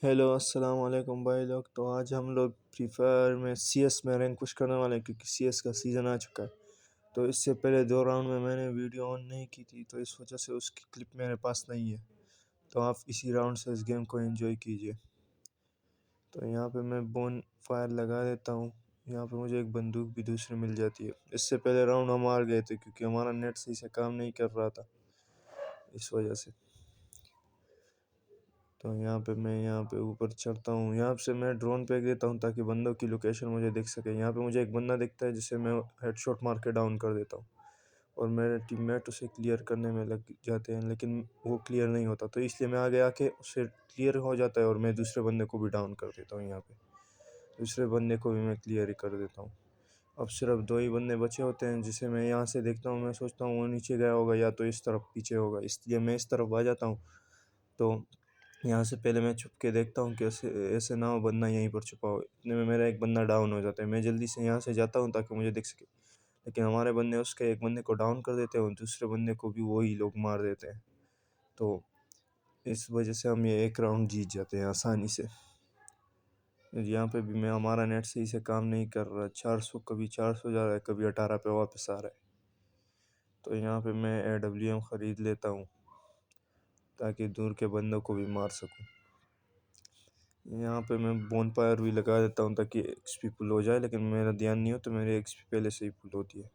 Hello अस्सलाम वालेकुम भाई लोग। तो आज हम लोग फ्री फायर में सीएस में रैंक पुश करने वाले हैं क्योंकि सीएस का सीज़न आ चुका है। तो इससे पहले 2 राउंड में मैंने वीडियो ऑन नहीं की थी, तो इस वजह से उसकी क्लिप मेरे पास नहीं है। तो आप इसी राउंड से इस गेम को एंजॉय कीजिए। तो यहाँ पे मैं बोन फायर लगा देता हूँ। यहाँ पे मुझे एक बंदूक भी दूसरी मिल जाती है। इससे पहले राउंड हम हार गए थे क्योंकि हमारा नेट सही से काम नहीं कर रहा था, इस वजह से। तो यहाँ पे मैं यहाँ पे ऊपर चढ़ता हूँ। यहाँ से मैं ड्रोन फेंक देता हूँ ताकि बंदों की लोकेशन मुझे दिख सके। यहाँ पे मुझे एक बंदा दिखता है जिसे मैं हेडशॉट मार के डाउन कर देता हूँ और मेरे टीममेट उसे क्लियर करने में लग जाते हैं, लेकिन वो क्लियर नहीं होता। तो इसलिए मैं आगे आके उसे क्लियर हो जाता है और मैं दूसरे बंदे को भी डाउन कर देता हूँ। यहाँ पे दूसरे बंदे को भी मैं क्लियर ही कर देता हूँ। अब सिर्फ 2 ही बंदे बचे होते हैं जिसे मैं यहाँ से देखता हूँ। मैं सोचता हूँ वो नीचे गया होगा या तो इस तरफ पीछे होगा, इसलिए मैं इस तरफ आ जाता हूँ। तो यहाँ से पहले मैं छुप के देखता हूँ कि ऐसे ऐसे ना हो बंदा यहीं पर छुपा हो। इतने में मेरा एक बंदा डाउन हो जाता है। मैं जल्दी से यहाँ से जाता हूँ ताकि मुझे दिख सके, लेकिन हमारे बंदे उसके एक बंदे को डाउन कर देते हैं और दूसरे बंदे को भी वही लोग मार देते हैं। तो इस वजह से हम ये एक राउंड जीत जाते हैं आसानी से। यहाँ पे भी मैं हमारा नेट सही से काम नहीं कर रहा। 400 कभी 400 जा रहा है, कभी 18 पे वापस आ रहा है। तो यहाँ पे मैं AWM ख़रीद लेता हूँ ताकि दूर के बंदों को भी मार सकूँ। यहाँ पे मैं बोनफायर भी लगा देता हूँ ताकि एक्सपी पुल हो जाए, लेकिन मेरा ध्यान नहीं हो तो मेरी एक्सपी पहले से ही पुल होती है।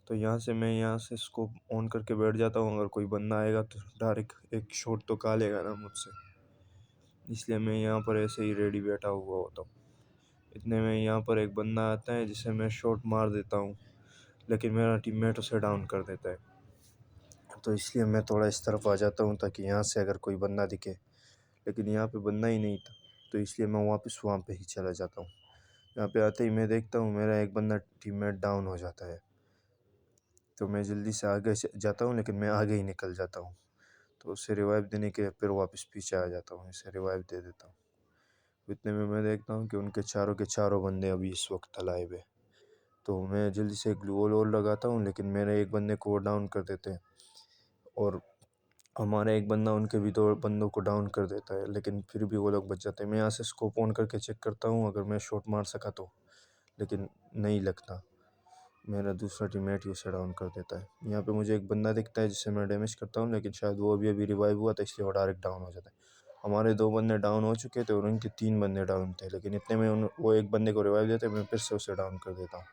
तो यहाँ से स्कोप ऑन करके बैठ जाता हूँ। अगर कोई बंदा आएगा तो डायरेक्ट एक शॉट तो खा लेगा ना मुझसे, इसलिए मैं यहाँ पर ऐसे ही रेडी बैठा हुआ होता हूँ। इतने में यहाँ पर एक बंदा आता है जिसे मैं शॉट मार देता हूँ, लेकिन मेरा टीममेट उसे डाउन कर देता है। तो इसलिए मैं थोड़ा इस तरफ आ जाता हूँ ताकि यहाँ से अगर कोई बंदा दिखे, लेकिन यहाँ पे बंदा ही नहीं था। तो इसलिए मैं वापस वहाँ पे ही चला जाता हूँ। यहाँ पे आते ही मैं देखता हूँ मेरा एक बंदा टीममेट डाउन हो जाता है। तो मैं जल्दी से आगे जाता हूँ, लेकिन मैं आगे ही निकल जाता हूँ। तो उसे रिवाइव देने के फिर वापस पीछे आ जाता हूँ, इसे रिवाइव दे देता हूँ। इतने में मैं देखता हूँ कि उनके चारों के चारों बंदे अभी इस वक्त अलाइव है। तो मैं जल्दी से ग्लू वॉल लगाता हूँ, लेकिन मेरे एक बंदे को वो डाउन कर देते हैं और हमारा एक बंदा उनके भी 2 बंदों को डाउन कर देता है, लेकिन फिर भी वो लोग बच जाते हैं। मैं यहाँ से स्कोप ऑन करके चेक करता हूँ अगर मैं शॉट मार सका तो, लेकिन नहीं लगता। मेरा दूसरा टीममेट ही उसे डाउन कर देता है। यहाँ पे मुझे एक बंदा दिखता है जिससे मैं डैमेज करता हूँ, लेकिन शायद वो अभी रिवाइव हुआ था इसलिए वो डायरेक्ट डाउन हो जाता है। हमारे 2 बंदे डाउन हो चुके थे और उनके 3 बंदे डाउन थे, लेकिन इतने में वो एक बंदे को रिवाइव देते मैं फिर से उसे डाउन कर देता हूँ।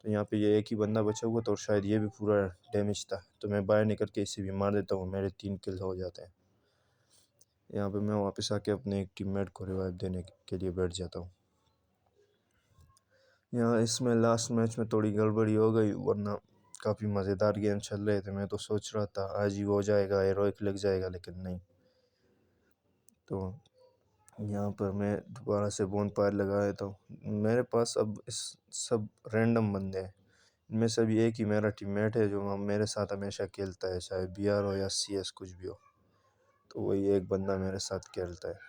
तो यहाँ पे ये एक ही बंदा बचा हुआ था और शायद ये भी पूरा डैमेज था, तो मैं बाहर निकल के इसे भी मार देता हूँ। मेरे 3 किल हो जाते हैं। यहाँ पे मैं वापस आके अपने एक टीममेट को रिवाइव देने के लिए बैठ जाता हूँ। यहाँ इसमें लास्ट मैच में थोड़ी गड़बड़ी हो गई, वरना काफ़ी मज़ेदार गेम चल रहे थे। मैं तो सोच रहा था आज ही हो जाएगा, हेरोइक लग जाएगा, लेकिन नहीं। तो यहाँ पर मैं दोबारा से बोनफायर लगा देता हूँ। मेरे पास अब इस सब रैंडम बंदे हैं। इनमें से भी एक ही मेरा टीममेट है जो मेरे साथ हमेशा खेलता है, चाहे BR हो या CS कुछ भी हो। तो वही एक बंदा मेरे साथ खेलता है।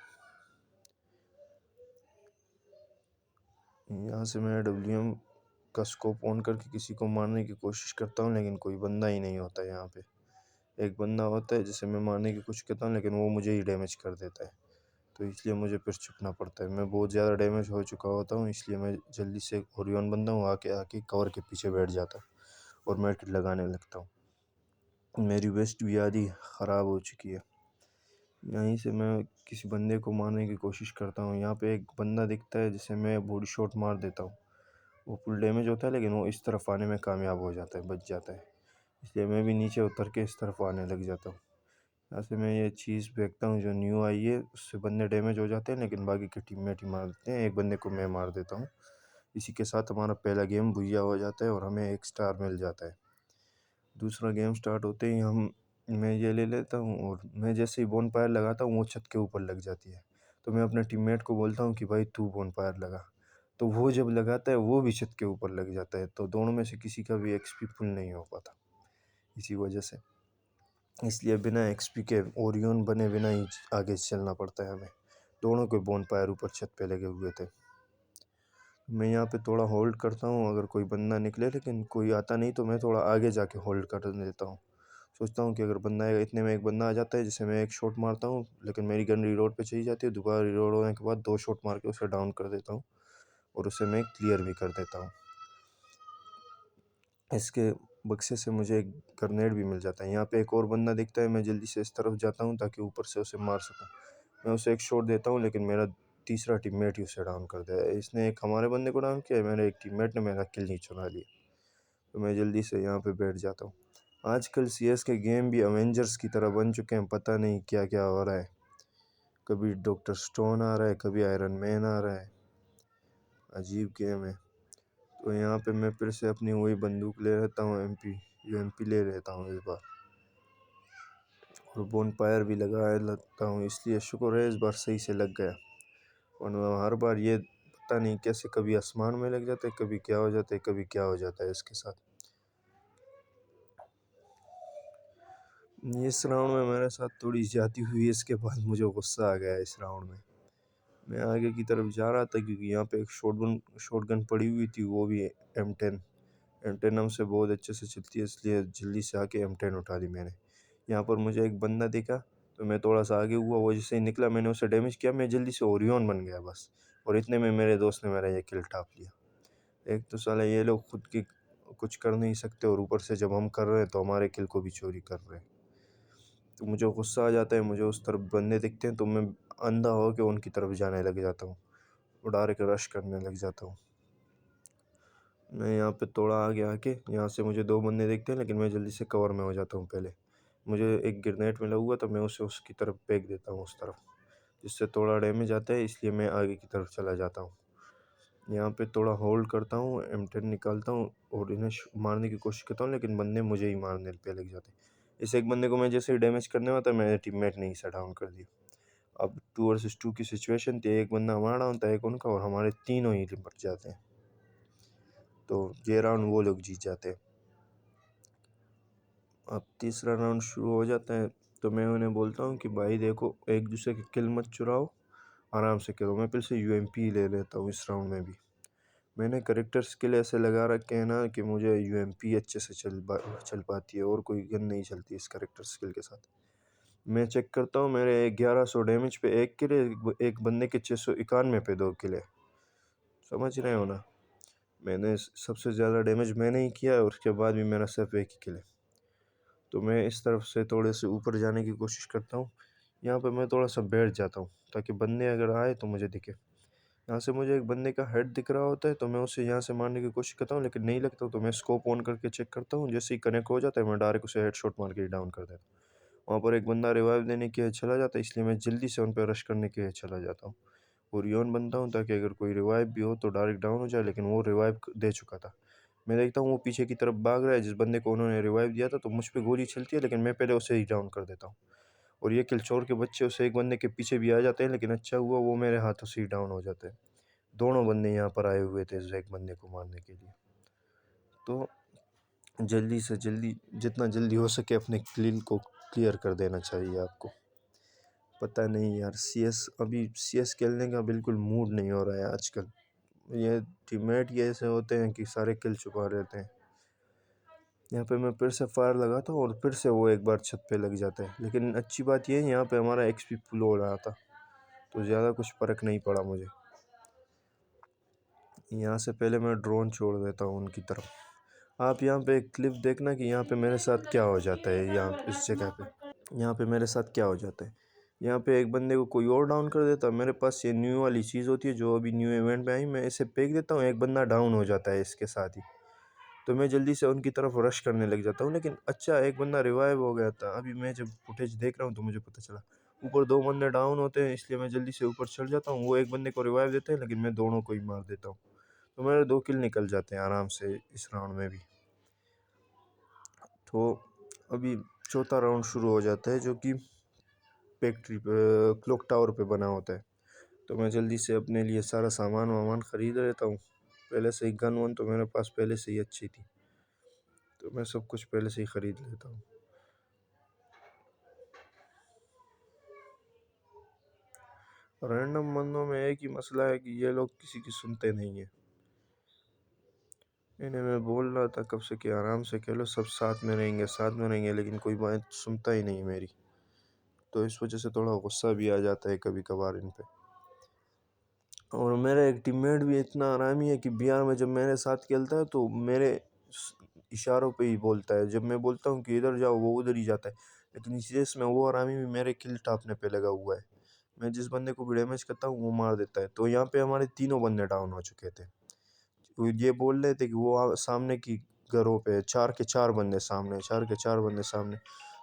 यहाँ से मैं AWM का स्कोप ऑन करके किसी को मारने की कोशिश करता हूँ, लेकिन कोई बंदा ही नहीं होता। यहाँ पे एक बंदा होता है जिसे मैं मारने की कोशिश करता हूँ, लेकिन वो मुझे ही डैमेज कर देता है। तो इसलिए मुझे फिर छुपना पड़ता है। मैं बहुत ज़्यादा डैमेज हो चुका होता हूँ, इसलिए मैं जल्दी से ओरियन बंदा हूँ, आके कवर के पीछे बैठ जाता हूँ और मेडिकेट लगाने लगता हूँ। मेरी वेस्ट भी आधी ख़राब हो चुकी है। यहीं से मैं किसी बंदे को मारने की कोशिश करता हूँ। यहाँ पे एक बंदा दिखता है जिसे मैं बॉडी शॉट मार देता हूँ। वो फुल डैमेज होता है, लेकिन वो इस तरफ आने में कामयाब हो जाता है, बच जाता है। इसलिए मैं भी नीचे उतर के इस तरफ आने लग जाता हूँ। यहाँ से मैं ये चीज़ फेंकता हूँ जो न्यू आई है, उससे बंदे डैमेज हो जाते हैं, लेकिन बाकी के टीममेट ही मार देते हैं। एक बंदे को मैं मार देता हूँ। इसी के साथ हमारा पहला गेम भुइया हो जाता है और हमें 1 स्टार मिल जाता है। दूसरा गेम स्टार्ट होते ही मैं ये ले लेता हूँ और मैं जैसे ही बोनफायर लगाता हूँ वो छत के ऊपर लग जाती है। तो मैं अपने टीममेट को बोलता हूँ कि भाई तू बोनफायर लगा। तो वो जब लगाता है वो भी छत के ऊपर लग जाता है। तो दोनों में से किसी का भी एक्सपी फुल नहीं हो पाता इसी वजह से। इसलिए बिना एक्सपी के ओरियन बने बिना ही आगे चलना पड़ता है हमें। दोनों के बोनफायर ऊपर छत पे लगे हुए थे। मैं यहाँ पे थोड़ा होल्ड करता हूँ अगर कोई बंदा निकले, लेकिन कोई आता नहीं तो मैं थोड़ा आगे जाके होल्ड कर देता हूँ। सोचता हूँ कि अगर बंदा आएगा, इतने में एक बंदा आ जाता है जिसे मैं एक शॉट मारता हूँ, लेकिन मेरी गन रीलोड पे चली जाती है। दोबारा रीलोड होने के बाद 2 शॉट मार के उसे डाउन कर देता हूँ और उसे मैं क्लियर भी कर देता हूँ। इसके बक्से से मुझे एक ग्रेनेड भी मिल जाता है। यहाँ पे एक और बंदा दिखता है, मैं जल्दी से इस तरफ जाता हूँ ताकि ऊपर से उसे मार सकूँ। मैं उसे एक शॉट देता हूँ, लेकिन मेरा तीसरा टीममेट ही उसे डाउन कर दिया। इसने एक हमारे बंदे को डाउन किया, मेरे एक टीममेट ने मेरा किल नहीं चुरा लिया। तो मैं जल्दी से यहाँ पे बैठ जाता हूँ। आजकल CS के गेम भी अवेंजर्स की तरह बन चुके हैं, पता नहीं क्या क्या हो रहा है। कभी डॉक्टर स्टोन आ रहा है, कभी आयरन मैन आ रहा है, अजीब गेम है। तो यहाँ पे मैं फिर से अपनी वही बंदूक ले लेता हूँ, UMP ले लेता हूँ इस बार, और बोनफायर भी लगा लेता हूँ, इसलिए शुक्र है इस बार सही से लग गया। वरना हर बार ये पता नहीं कैसे कभी आसमान में लग जाता है, कभी क्या हो जाता है, कभी क्या हो जाता है इसके साथ। इस राउंड में मेरे साथ थोड़ी ज्यादती हुई, इसके बाद मुझे गुस्सा आ गया इस राउंड में। मैं आगे की तरफ जा रहा था क्योंकि यहाँ पे एक शॉटगन पड़ी हुई थी, वो भी M10 हमसे बहुत अच्छे से चलती है, इसलिए जल्दी से आके M10 उठा ली मैंने। यहाँ पर मुझे एक बंदा दिखा तो मैं थोड़ा सा आगे हुआ, वो जैसे ही निकला मैंने उसे डैमेज किया, मैं जल्दी से ओरियन बन गया बस। और इतने में मेरे दोस्त ने मेरा ये किल टाप लिया। एक तो साला ये लोग खुद की कुछ कर नहीं सकते, और ऊपर से जब हम कर रहे हैं तो हमारे किल को भी चोरी कर रहे हैं। तो मुझे गुस्सा आ जाता है, मुझे उस तरफ बंदे दिखते हैं तो मैं अंधा हो के उनकी तरफ जाने लग जाता हूँ, उड़ा के रश करने लग जाता हूँ। मैं यहाँ पे थोड़ा आगे आके यहाँ से मुझे 2 बंदे दिखते हैं, लेकिन मैं जल्दी से कवर में हो जाता हूँ। पहले मुझे एक ग्रेनेड मिला हुआ तो मैं उसे उसकी तरफ फेंक देता हूँ, उस तरफ, जिससे थोड़ा डैमेज आता है, इसलिए मैं आगे की तरफ चला जाता हूँ। यहाँ पे थोड़ा होल्ड करता हूँ, M10 निकालता हूँ और इन्हें मारने की कोशिश करता हूँ, लेकिन बंदे मुझे ही मारने पे लग जाते हैं। इस एक बंदे को मैं जैसे ही डैमेज करने वाला था, मेरे टीममेट ने इसे डाउन कर दिया। अब 2 वर्सेस 2 की सिचुएशन थी, एक बंदा हमारा डाउन था, एक उनका, और हमारे तीनों ही निपट जाते हैं। तो ये राउंड वो लोग जीत जाते हैं। अब तीसरा राउंड शुरू हो जाता है, तो मैं उन्हें बोलता हूँ कि भाई देखो, एक दूसरे की किल मत चुराओ, आराम से करो। मैं फिर से UMP ले लेता हूँ इस राउंड में भी। मैंने करेक्टर स्किल ऐसे लगा रखे हैं ना कि मुझे UMP अच्छे से चल पाती है, और कोई गन नहीं चलती इस करेक्टर स्किल के साथ। मैं चेक करता हूँ, मेरे 1100 डैमेज पे 1 किल है, एक बंदे के 691 पे 2 किल है। समझ रहे हो ना? मैंने सबसे ज़्यादा डैमेज मैंने ही किया है, और उसके बाद भी मेरा सिर्फ 1 ही किल है। तो मैं इस तरफ से थोड़े से ऊपर जाने की कोशिश करता हूँ। यहाँ पे मैं थोड़ा सा बैठ जाता हूँ ताकि बंदे अगर आए तो मुझे दिखे। यहाँ से मुझे एक बंदे का हेड दिख रहा होता है, तो मैं उसे यहाँ से मारने की कोशिश करता हूँ, लेकिन नहीं लगता, तो मैं स्कोप ऑन करके चेक करता हूँ। जैसे ही कनेक्ट हो जाता है, मैं डायरेक्ट उसे हेडशॉट मार के डाउन कर देता हूँ। वहाँ पर एक बंदा रिवाइव देने के लिए चला जाता है, इसलिए मैं जल्दी से उन पर रश करने के लिए चला जाता हूँ। ओरियन बनता हूँ ताकि अगर कोई रिवाइव भी हो तो डायरेक्ट डाउन हो जाए, लेकिन वो रिवाइव दे चुका था। मैं देखता हूँ वो पीछे की तरफ भाग रहा है, जिस बंदे को उन्होंने रिवाइव दिया था, तो मुझ पे गोली चलती है, लेकिन मैं पहले उसे ही डाउन कर देता हूँ। और ये किल चोर के बच्चे उसे एक बंदे के पीछे भी आ जाते हैं, लेकिन अच्छा हुआ वो मेरे हाथों से ही डाउन हो जाते हैं। दोनों बंदे यहाँ पर आए हुए थे इस एक बंदे को मारने के लिए। तो जल्दी से जल्दी, जितना जल्दी हो सके अपने किल को क्लियर कर देना चाहिए आपको। पता नहीं यार, अभी CS खेलने का बिल्कुल मूड नहीं हो रहा है आजकल। ये टीममेट ही ऐसे होते हैं कि सारे किल छुपा रहते हैं। यहाँ पे मैं फिर से फायर लगाता हूँ और फिर से वो एक बार छत पे लग जाता है, लेकिन अच्छी बात ये है यहाँ पे हमारा XP फुल हो रहा था, तो ज़्यादा कुछ फ़र्क नहीं पड़ा मुझे। यहाँ से पहले मैं ड्रोन छोड़ देता हूँ उनकी तरफ। आप यहाँ पे एक क्लिप देखना कि यहाँ पे मेरे साथ क्या हो जाता है। यहाँ इस जगह पे यहाँ पे मेरे साथ क्या हो जाता है। यहाँ पे एक बंदे को कोई और डाउन कर देता है। मेरे पास ये न्यू वाली चीज़ होती है जो अभी न्यू इवेंट में आई, मैं इसे फेंक देता हूँ, एक बंदा डाउन हो जाता है इसके साथ ही। तो मैं जल्दी से उनकी तरफ रश करने लग जाता हूँ, लेकिन अच्छा एक बंदा रिवाइव हो गया था। अभी मैं जब फुटेज देख रहा हूँ तो मुझे पता चला ऊपर 2 बंदे डाउन होते हैं, इसलिए मैं जल्दी से ऊपर चढ़ जाता हूँ। वो एक बंदे को रिवाइव देते हैं, लेकिन मैं दोनों को ही मार देता हूँ। तो मेरे 2 किल निकल जाते हैं आराम से इस राउंड में भी। तो अभी चौथा राउंड शुरू हो जाता है, जो कि फैक्ट्री पे क्लॉक टावर पे बना होता है। तो मैं जल्दी से अपने लिए सारा सामान वामान ख़रीद लेता हूँ। पहले से ही गन वन तो मेरे पास पहले से ही अच्छी थी, तो मैं सब कुछ पहले से ही ख़रीद लेता हूँ। रैंडम बंदों में एक ही मसला है कि ये लोग किसी की सुनते नहीं हैं। इन्हें मैं बोल रहा था कब से कि आराम से खेलो, सब साथ में रहेंगे, लेकिन कोई बात सुनता ही नहीं मेरी। तो इस वजह से थोड़ा गुस्सा भी आ जाता है कभी कभार इन पे। और मेरा एक टीममेट भी इतना आरामी है कि बिहार में जब मेरे साथ खेलता है तो मेरे इशारों पे ही बोलता है। जब मैं बोलता हूँ कि इधर जाओ वो उधर ही जाता है। लेकिन इस रेस में वो आरामी भी मेरे किल टापने पे लगा हुआ है। मैं जिस बंदे को भी डैमेज करता हूँ वो मार देता है। तो यहाँ पे हमारे तीनों बंदे डाउन हो चुके थे। वो ये बोल रहे थे कि वो सामने की घरों पे 4 के 4 बंदे सामने, 4 के 4 बंदे सामने।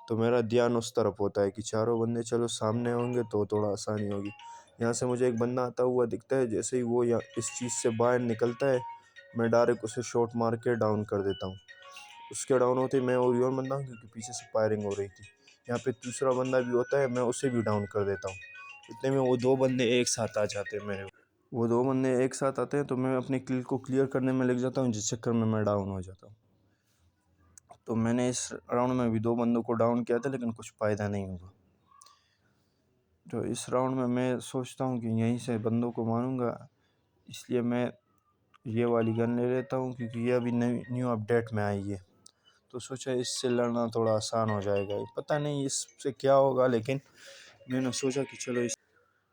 तो मेरा ध्यान उस तरफ होता है कि चारों बंदे चलो सामने होंगे तो थोड़ा आसानी होगी। यहाँ से मुझे एक बंदा आता हुआ दिखता है, जैसे ही वो या इस चीज़ से बाहर निकलता है मैं डायरेक्ट उसे शॉट मार के डाउन कर देता हूँ। उसके डाउन होते ही मैं ओरियन बनता हूँ क्योंकि पीछे से फायरिंग हो रही थी। यहाँ पे दूसरा बंदा भी होता है, मैं उसे भी डाउन कर देता हूँ। इतने में वो 2 बंदे एक साथ आ जाते हैं मेरे। वो 2 बंदे एक साथ आते हैं तो मैं अपनी किल को क्लियर करने में लग जाता हूँ, जिस चक्कर में मैं डाउन हो जाता हूँ। तो मैंने इस राउंड में भी 2 बंदों को डाउन किया था, लेकिन कुछ फ़ायदा नहीं हुआ। तो इस राउंड में मैं सोचता हूँ कि यहीं से बंदों को मारूंगा, इसलिए मैं ये वाली गन ले लेता हूँ क्योंकि ये अभी न्यू अपडेट में आई है। तो सोचा इससे लड़ना थोड़ा आसान हो जाएगा। पता नहीं इससे क्या होगा, लेकिन मैंने सोचा कि चलो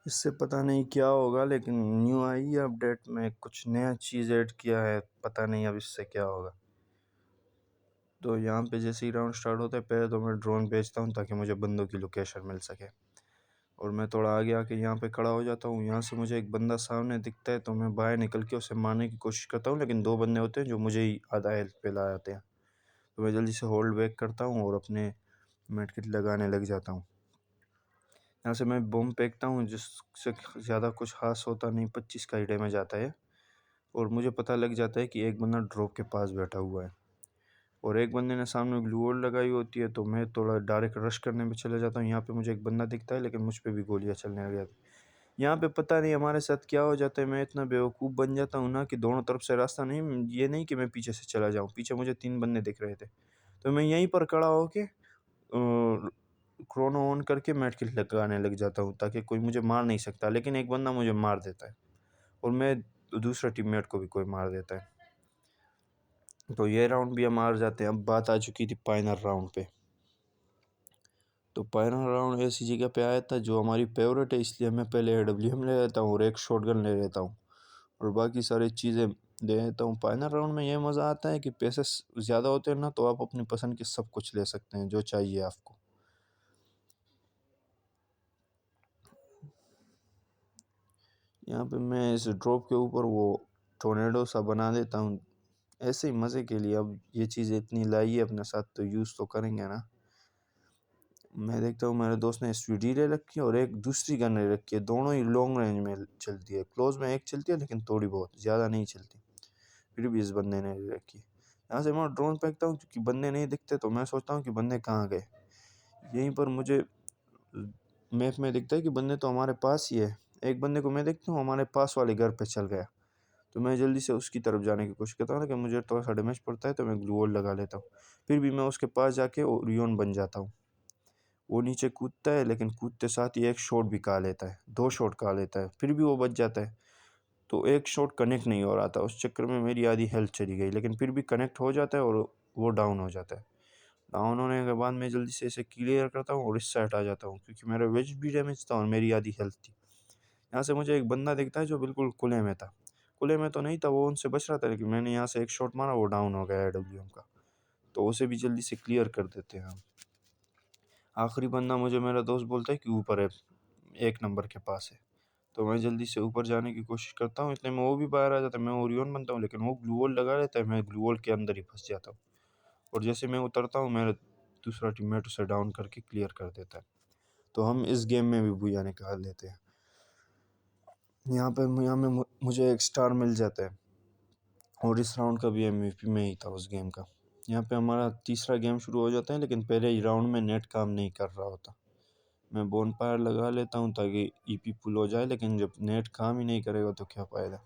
इससे पता नहीं क्या होगा, लेकिन न्यू आई है अपडेट में, कुछ नया चीज़ ऐड किया है, पता नहीं अब इससे क्या होगा। तो यहाँ पे जैसे ही राउंड स्टार्ट होता है पहले तो मैं ड्रोन भेजता हूँ ताकि मुझे बंदों की लोकेशन मिल सके। और मैं थोड़ा आगे आके यहाँ पे खड़ा हो जाता हूँ। यहाँ से मुझे एक बंदा सामने दिखता है तो मैं बाहर निकल के उसे मारने की कोशिश करता हूँ, लेकिन 2 बंदे होते हैं जो मुझे ही आधा हेल्थ पे ला जाते हैं। तो मैं जल्दी से होल्ड बैक करता हूँ और अपने मेडकिट लगाने लग जाता हूँ। यहाँ से मैं बम फेंकता हूँ जिससे ज़्यादा कुछ खास होता नहीं, 25 का ही डैमेज आता है। और मुझे पता लग जाता है कि एक बंदा ड्रॉप के पास बैठा हुआ है और एक बंदे ने सामने ग्लू वॉल लगाई होती है। तो मैं थोड़ा डायरेक्ट रश करने पे चले जाता हूँ। यहाँ पे मुझे एक बंदा दिखता है, लेकिन मुझ पे भी गोलियाँ चलने लग जाती। यहाँ पे पता नहीं हमारे साथ क्या हो जाता है, मैं इतना बेवकूफ़ बन जाता हूँ ना कि दोनों तरफ से रास्ता नहीं, ये नहीं कि मैं पीछे से चला जाऊँ। पीछे मुझे 3 बंदे दिख रहे थे, तो मैं यहीं पर खड़ा होके क्रोनो ऑन करके मेडकिट लगाने लग जाता हूँ ताकि कोई मुझे मार नहीं सकता। लेकिन एक बंदा मुझे मार देता है और मैं दूसरे टीममेट को भी कोई मार देता है। तो ये राउंड भी हम हार जाते हैं। अब बात आ चुकी थी फाइनल राउंड पे। तो फाइनल राउंड ऐसी जगह पे आया था जो हमारी फेवरेट है, इसलिए मैं पहले AWM ले लेता हूँ और एक शॉटगन ले लेता हूँ और बाकी सारी चीज़ें दे देता हूँ। फाइनल राउंड में ये मज़ा आता है कि पैसे ज़्यादा होते हैं ना, तो आप अपनी पसंद की सब कुछ ले सकते हैं जो चाहिए आपको। यहाँ पे मैं इस ड्रॉप के ऊपर वो टोर्नेडो सा बना देता हूँ ऐसे ही मज़े के लिए। अब ये चीज़ इतनी लाई है अपने साथ तो यूज़ तो करेंगे ना। मैं देखता हूँ मेरे दोस्त ने SVD ले रखी है और एक दूसरी गन ले रखी है, दोनों ही लॉन्ग रेंज में चलती है। क्लोज में एक चलती है लेकिन थोड़ी बहुत, ज़्यादा नहीं चलती। फिर भी इस बंदे ने ले रखी है। यहाँ से मैं ड्रोन फेंकता हूँ क्योंकि बंदे नहीं दिखते, तो मैं सोचता हूँ कि बंदे कहाँ गए। यहीं पर मुझे मैप में दिखता है कि बंदे तो हमारे पास ही है। एक बंदे को मैं देखता हूँ हमारे पास वाले घर पे चल गया। तो मैं जल्दी से उसकी तरफ जाने की कोशिश करता हूँ, लेकिन मुझे थोड़ा सा डैमेज पड़ता है तो मैं ग्लू वॉल लगा लेता हूँ। फिर भी मैं उसके पास जाके ओरियन बन जाता हूँ। वो नीचे कूदता है, लेकिन कूदते साथ ही एक शॉट भी खा लेता है, 2 शॉट खा लेता है, फिर भी वो बच जाता है। तो एक शॉट कनेक्ट नहीं हो रहा था, उस चक्कर में मेरी आधी हेल्थ चली गई, लेकिन फिर भी कनेक्ट हो जाता है और वो डाउन हो जाता है। डाउन होने के बाद मैं जल्दी से इसे क्लियर करता हूँ और इससे हटा जाता हूँ क्योंकि मेरा वेज भी डैमेज था और मेरी आधी हेल्थ थी। यहाँ से मुझे एक बंदा दिखता है जो बिल्कुल खुले में था। खुले में तो नहीं था, वो उनसे बच रहा था, लेकिन मैंने यहाँ से एक शॉट मारा, वो डाउन हो गया AWM का। तो उसे भी जल्दी से क्लियर कर देते हैं हम। आखिरी बंदा मुझे मेरा दोस्त बोलता है कि ऊपर है, 1 नंबर के पास है। तो मैं जल्दी से ऊपर जाने की कोशिश करता हूँ, इतने में वो भी बाहर आ जाता है। मैं ओरियन बनता हूँ, लेकिन वो ग्लू वॉल लगा लेता है, मैं ग्लू वॉल के अंदर ही फंस जाता हूँ। और जैसे मैं उतरता हूँ मेरा दूसरा टीममेट उसे डाउन करके क्लियर कर देता है। तो हम इस गेम में भी बुया निकाल लेते हैं। यहाँ में मुझे एक स्टार मिल जाता है और इस राउंड का भी MVP में ही था उस गेम का। यहाँ पे हमारा तीसरा गेम शुरू हो जाता है, लेकिन पहले ही राउंड में नेट काम नहीं कर रहा होता। मैं बोनफायर लगा लेता हूँ ताकि EP पुल हो जाए, लेकिन जब नेट काम ही नहीं करेगा तो क्या फ़ायदा।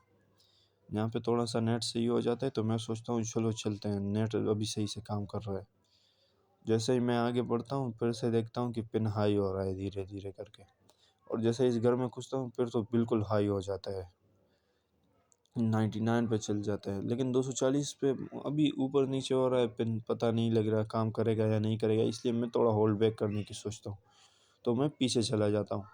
यहाँ पे थोड़ा सा नेट सही हो जाता है तो मैं सोचता हूँ चलो चलते हैं, नेट अभी सही से काम कर रहा है। जैसे ही मैं आगे बढ़ता हूँ फिर से देखता हूँ कि पिन हाई हो रहा है धीरे धीरे करके, और जैसे इस घर में घुसता हूँ फिर तो बिल्कुल हाई हो जाता है। 99 पे चल जाता है, लेकिन 240 पे अभी ऊपर नीचे हो रहा है, पिन पता नहीं लग रहा काम करेगा या नहीं करेगा, इसलिए मैं थोड़ा होल्ड बैक करने की सोचता हूँ। तो मैं पीछे चला जाता हूँ।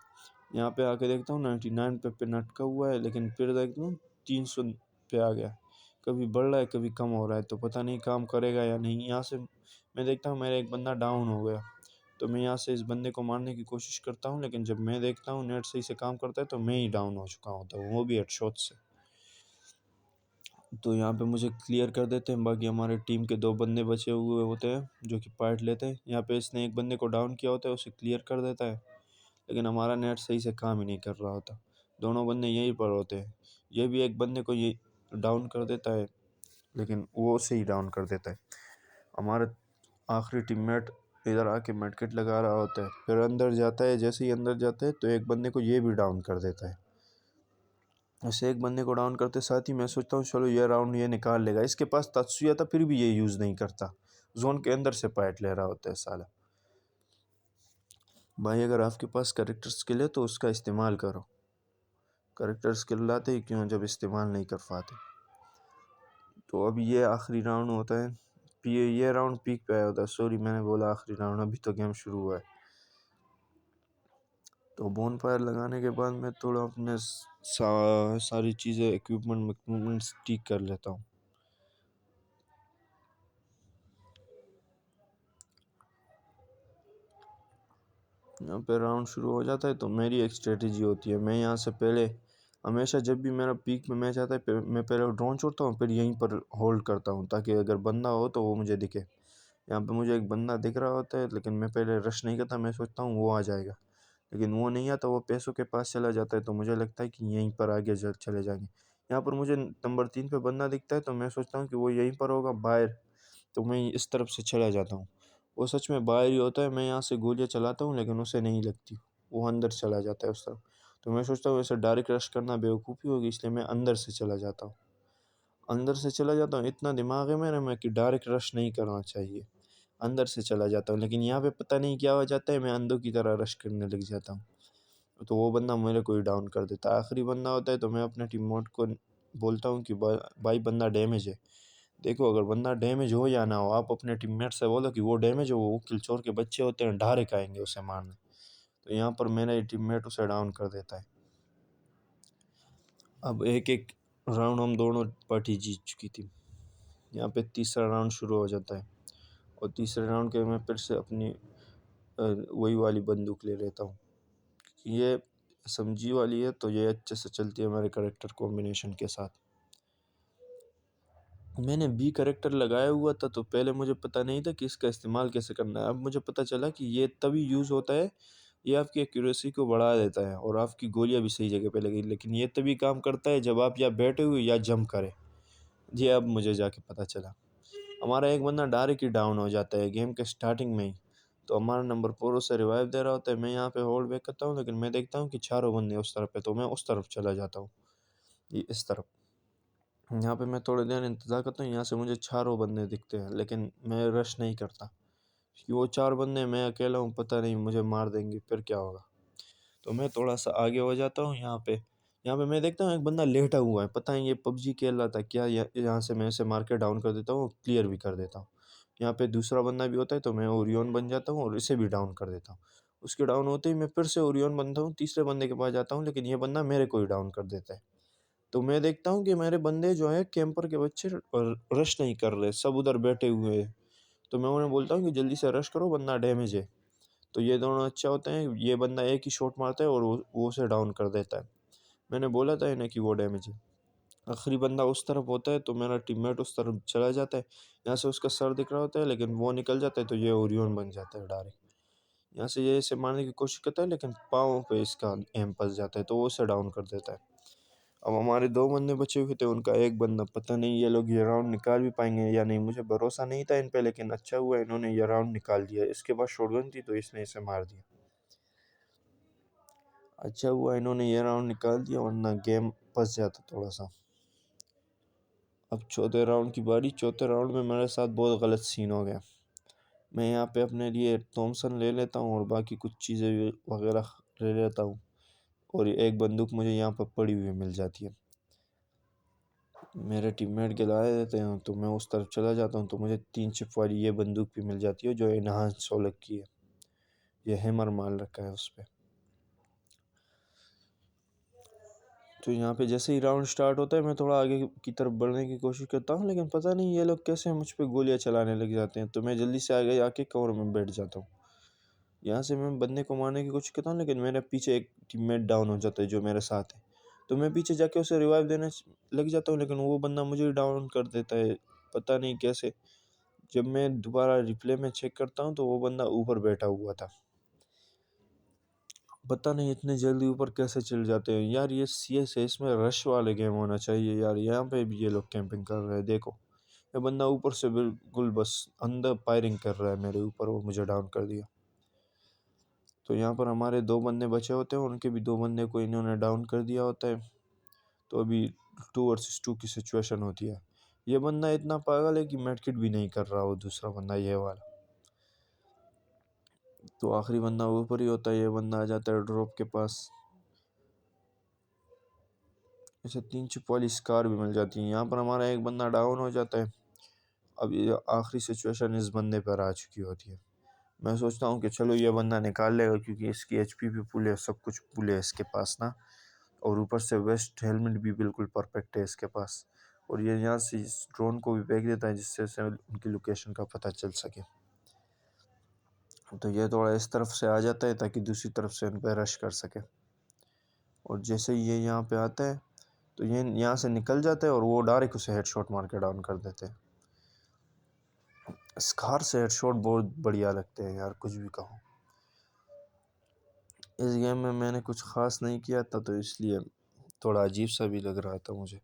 यहाँ पे आके देखता हूँ 99 पे पिन अटका हुआ है, लेकिन फिर देखता हूँ 300 पे आ गया। कभी बढ़ रहा है, कभी कम हो रहा है, तो पता नहीं काम करेगा या नहीं। यहाँ से मैं देखता हूँ मेरा एक बंदा डाउन हो गया, तो मैं यहाँ से इस बंदे को मारने की कोशिश करता हूँ, लेकिन जब मैं देखता हूँ नेट सही से काम करता है तो मैं ही डाउन हो चुका होता हूँ, वो भी हेडशॉट से। तो यहाँ पे मुझे क्लियर कर देते हैं, बाकी हमारे टीम के 2 बंदे बचे हुए होते हैं जो कि पार्ट लेते हैं। यहाँ पे इसने एक बंदे को डाउन किया होता है, उसे क्लियर कर देता है, लेकिन हमारा नेट सही से काम ही नहीं कर रहा होता। दोनों बंदे यहीं पर होते हैं। ये भी एक बंदे को ये डाउन कर देता है, लेकिन वो उसे ही डाउन कर देता है। हमारा आखिरी टीममेट इधर आके मेडकिट लगा रहा होता है, फिर अंदर जाता है। जैसे ही अंदर जाता है तो एक बंदे को ये भी डाउन कर देता है। ऐसे एक बंदे को डाउन करते साथ ही मैं सोचता हूँ चलो ये राउंड ये निकाल लेगा। इसके पास तत्सुया था, फिर भी ये यूज़ नहीं करता, जोन के अंदर से पाइट ले रहा होता है साला। भाई अगर आपके पास करेक्टर स्किल है तो उसका इस्तेमाल करो। करेक्टर स्किल लाते ही क्यों जब इस्तेमाल नहीं कर पाते। तो अब ये आखिरी राउंड होता है। ये राउंड पीक पे आया होता है, सॉरी मैंने बोला आखिरी राउंड, अभी तो गेम शुरू हुआ है। तो बोन फायर लगाने के बाद मैं थोड़ा अपने सारी चीज़ें इक्विपमेंट ठीक कर लेता हूँ। यहाँ पे राउंड शुरू हो जाता है तो मेरी एक स्ट्रेटजी होती है। मैं यहाँ से पहले हमेशा जब भी मेरा पीक में मैच आता है मैं पहले ड्रोन छोड़ता हूँ, फिर यहीं पर होल्ड करता हूँ ताकि अगर बंदा हो तो वो मुझे दिखे। यहाँ पे मुझे एक बंदा दिख रहा होता है, लेकिन मैं पहले रश नहीं करता, मैं सोचता हूँ वो आ जाएगा, लेकिन वो नहीं आता, वो पैसों के पास चला जाता है। तो मुझे लगता है कि यहीं पर आगे चले जाएंगे। यहाँ पर मुझे नंबर 3 पे बंदा दिखता है, तो मैं सोचता हूँ कि वो यहीं पर होगा बाहर, तो मैं इस तरफ से चला जाता हूँ। वो सच में बाहर ही होता है। मैं यहाँ से गोलियाँ चलाता हूँ लेकिन उसे नहीं लगती, वो अंदर चला जाता है उस तरफ। तो मैं सोचता हूँ ऐसे डायरेक्ट रश करना बेवकूफ़ी होगी, इसलिए मैं अंदर से चला जाता हूँ। अंदर से चला जाता हूँ, इतना दिमाग है मेरे में कि डायरेक्ट रश नहीं करना चाहिए, अंदर से चला जाता हूँ। लेकिन यहाँ पे पता नहीं क्या हो जाता है, मैं अंधों की तरह रश करने लग जाता हूँ, तो वो बंदा मेरे को ही डाउन कर देता है। आखिरी बंदा होता है तो मैं अपने टीममेट को बोलता हूँ कि भाई बंदा डैमेज है। देखो अगर बंदा डैमेज हो या ना हो, आप अपने टीममेट से बोलो कि वो डैमेज हो, वो किलचोर के बच्चे होते हैं, डायरेक्ट आएंगे उसे मारने। तो यहाँ पर मेरा टीममेट उसे डाउन कर देता है। अब एक एक राउंड हम दोनों पार्टी जीत चुकी थी। यहाँ पे तीसरा राउंड शुरू हो जाता है, और तीसरे राउंड के मैं फिर से अपनी वही वाली बंदूक ले लेता हूँ। ये समझी वाली है, तो ये अच्छे से चलती है हमारे करेक्टर कॉम्बिनेशन के साथ। मैंने बी करेक्टर लगाया हुआ था, तो पहले मुझे पता नहीं था कि इसका इस्तेमाल कैसे करना है। अब मुझे पता चला कि ये तभी यूज़ होता है, ये आपकी एक्यूरेसी को बढ़ा देता है और आपकी गोलियां भी सही जगह पे लगी। लेकिन ये तभी काम करता है जब आप या बैठे हुए या जंप करें। ये अब मुझे जाके पता चला। हमारा एक बंदा डायरेक्ट ही डाउन हो जाता है गेम के स्टार्टिंग में ही। तो हमारा नंबर 4 उसे रिवाइव दे रहा होता है। मैं यहाँ पे होल्ड बैक करता हूँ, लेकिन मैं देखता हूँ कि चारों बंदे उस तरफ है, तो मैं उस तरफ चला जाता हूँ, ये इस तरफ। यहाँ पे मैं थोड़ी देर इंतज़ार करता हूँ, यहाँ से मुझे चारों बंदे दिखते हैं, लेकिन मैं रश नहीं करता कि वो 4 बंदे, मैं अकेला हूँ, पता नहीं मुझे मार देंगे फिर क्या होगा। तो मैं थोड़ा सा आगे हो जाता हूँ। यहाँ पे मैं देखता हूँ एक बंदा लेटा हुआ है, पता नहीं ये पबजी खेल रहा था क्या। यहाँ से मैं इसे मार के डाउन कर देता हूँ, क्लियर भी कर देता हूँ। यहाँ पे दूसरा बंदा भी होता है, तो मैं ओरियन बन जाता हूँ और इसे भी डाउन कर देता हूँ। उसके डाउन होते ही मैं फिर से ओरियन बनता हूँ, तीसरे बंदे के पास जाता हूँ, लेकिन ये बंदा मेरे को ही डाउन कर देता है। तो मैं देखता हूँ कि मेरे बंदे जो है कैंपर के बच्चे रश नहीं कर रहे, सब उधर बैठे हुए हैं। तो मैं उन्हें बोलता हूँ कि जल्दी से रश करो, बंदा डैमेज है। तो ये दोनों अच्छा होते हैं, ये बंदा एक ही शॉट मारता है और वो उसे डाउन कर देता है। मैंने बोला था इन्हें कि वो डैमेज है। आखिरी बंदा उस तरफ होता है, तो मेरा टीममेट उस तरफ चला जाता है। यहाँ से उसका सर दिख रहा होता है, लेकिन वो निकल जाता है, तो ये ओरियन बन जाता है डायरेक्ट। यहाँ से ये इसे मारने की कोशिश करता है, लेकिन पाँव पे इसका एम फंस जाता है, तो वो उसे डाउन कर देता है। अब हमारे 2 बंदे बचे हुए थे, उनका एक बंदा, पता नहीं ये लोग ये राउंड निकाल भी पाएंगे या नहीं, मुझे भरोसा नहीं था इन पे, लेकिन अच्छा हुआ इन्होंने ये राउंड निकाल दिया। इसके पास शॉटगन थी, तो इसने इसे मार दिया। अच्छा हुआ इन्होंने ये राउंड निकाल दिया, वरना गेम फंस जाता थोड़ा सा। अब चौथे राउंड की बारी। चौथे राउंड में मेरे साथ बहुत गलत सीन हो गया। मैं यहाँ पे अपने लिए थॉमसन ले लेता हूँ और बाकी कुछ चीज़ें वगैरह ले लेता हूँ, और एक बंदूक मुझे यहाँ पर पड़ी हुई मिल जाती है। मेरे टीममेट गिराए देते हैं तो मैं उस तरफ चला जाता हूँ, तो मुझे 3 चिप वाली ये बंदूक भी मिल जाती है जो एनहांस 16 की है। ये हैमर मार रखा है उस पर। तो यहाँ पे जैसे ही राउंड स्टार्ट होता है मैं थोड़ा आगे की तरफ बढ़ने की कोशिश करता हूँ, लेकिन पता नहीं ये लोग कैसे मुझ पे गोलियाँ चलाने लग जाते हैं। तो मैं जल्दी से आगे आके कवर में बैठ जाता हूँ। यहाँ से मैं बंदे को मारने की कोशिश करता हूँ, लेकिन मेरे पीछे एक टीममेट डाउन हो जाता है जो मेरे साथ है। तो मैं पीछे जाके उसे रिवाइव देने लग जाता हूँ, लेकिन वो बंदा मुझे डाउन कर देता है, पता नहीं कैसे। जब मैं दोबारा रिप्ले में चेक करता हूँ तो वो बंदा ऊपर बैठा हुआ था। पता नहीं इतने जल्दी ऊपर कैसे चल जाते हैं यार। ये CS है, इसमें रश वाले गेम होना चाहिए यार। यहाँ पे भी ये लोग कैंपिंग कर रहे हैं, देखो। ये बंदा ऊपर से बिल्कुल बस अंदर फायरिंग कर रहा है मेरे ऊपर और मुझे डाउन कर दिया। तो यहाँ पर हमारे 2 बंदे बचे होते हैं, उनके भी 2 बंदे को इन्होंने डाउन कर दिया होता है। तो अभी 2 वर्सेस 2 की सिचुएशन होती है। ये बंदा इतना पागल है कि मेडकिट भी नहीं कर रहा, वो दूसरा बंदा ये वाला। तो आखिरी बंदा ऊपर ही होता है, ये बंदा आ जाता है ड्रॉप के पास। इसे 3 चिप वाली स्कार भी मिल जाती है। यहाँ पर हमारा एक बंदा डाउन हो जाता है। अब ये आखिरी सिचुएशन इस बंदे पर आ चुकी होती है। मैं सोचता हूँ कि चलो ये बंदा निकाल लेगा, क्योंकि इसकी HP भी फुल है, सब कुछ फुल है इसके पास ना। और ऊपर से वेस्ट हेलमेट भी बिल्कुल परफेक्ट है इसके पास। और ये यहाँ से इस ड्रोन को भी फेंक देता है, जिससे से उनकी लोकेशन का पता चल सके। तो ये थोड़ा इस तरफ से आ जाता है ताकि दूसरी तरफ से उन पर रश कर सके। और जैसे ही ये यहाँ पे आता है तो ये यहाँ से निकल जाता है और वो डायरेक्ट उसे हेडशॉट मार के डाउन कर देते हैं। स्कार से हेडशॉट बहुत बढ़िया लगते हैं यार, कुछ भी कहो। इस गेम में मैंने कुछ ख़ास नहीं किया था, तो इसलिए थोड़ा अजीब सा भी लग रहा था मुझे।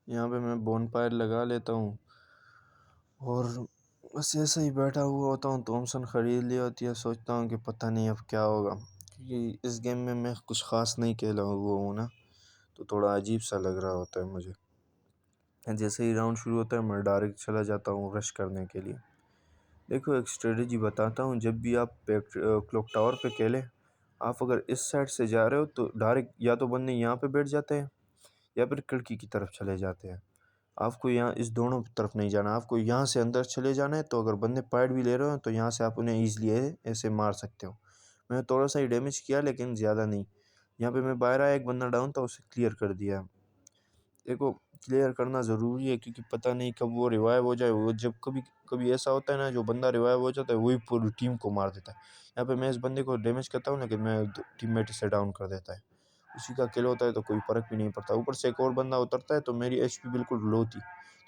यहाँ पे मैं बोनफायर लगा लेता हूँ और बस ऐसे ही बैठा हुआ होता हूँ। थॉमसन ख़रीद ली होती है, सोचता हूँ कि पता नहीं अब क्या होगा, क्योंकि इस गेम में मैं कुछ ख़ास नहीं खेला हुआ हूँ ना, तो थोड़ा अजीब सा लग रहा होता है मुझे। जैसे ही राउंड शुरू होता है मैं डायरेक्ट चला जाता हूँ रश करने के लिए। देखो एक स्ट्रेटजी बताता हूँ, जब भी आप क्लॉक टावर पे खेलें, आप अगर इस साइड से जा रहे हो तो डायरेक्ट या तो बंदे यहाँ पे बैठ जाते हैं या फिर खिड़की की तरफ चले जाते हैं। आपको यहाँ इस दोनों तरफ नहीं जाना, आपको यहाँ से अंदर चले जाना है। तो अगर बंदे फाइट भी ले रहे हो तो यहाँ से आप उन्हें ईजिली ऐसे मार सकते हो। मैंने थोड़ा सा ही डैमेज किया, लेकिन ज़्यादा नहीं। यहाँ पे मैं बाहर आया, एक बंदा डाउन था, उसे क्लियर कर दिया। देखो क्लियर करना ज़रूरी है, क्योंकि पता नहीं कब वो रिवाइव हो जाए। वो जब कभी कभी ऐसा होता है ना, जो बंदा रिवाइव हो जाता है वही पूरी टीम को मार देता है। यहाँ पे मैं इस बंदे को डैमेज करता हूँ, लेकिन मैं टीममेट इसे डाउन कर देता है। उसी का किल होता है तो कोई फ़र्क भी नहीं पड़ता। ऊपर से एक और बंदा उतरता है तो मेरी HP बिल्कुल लो थी,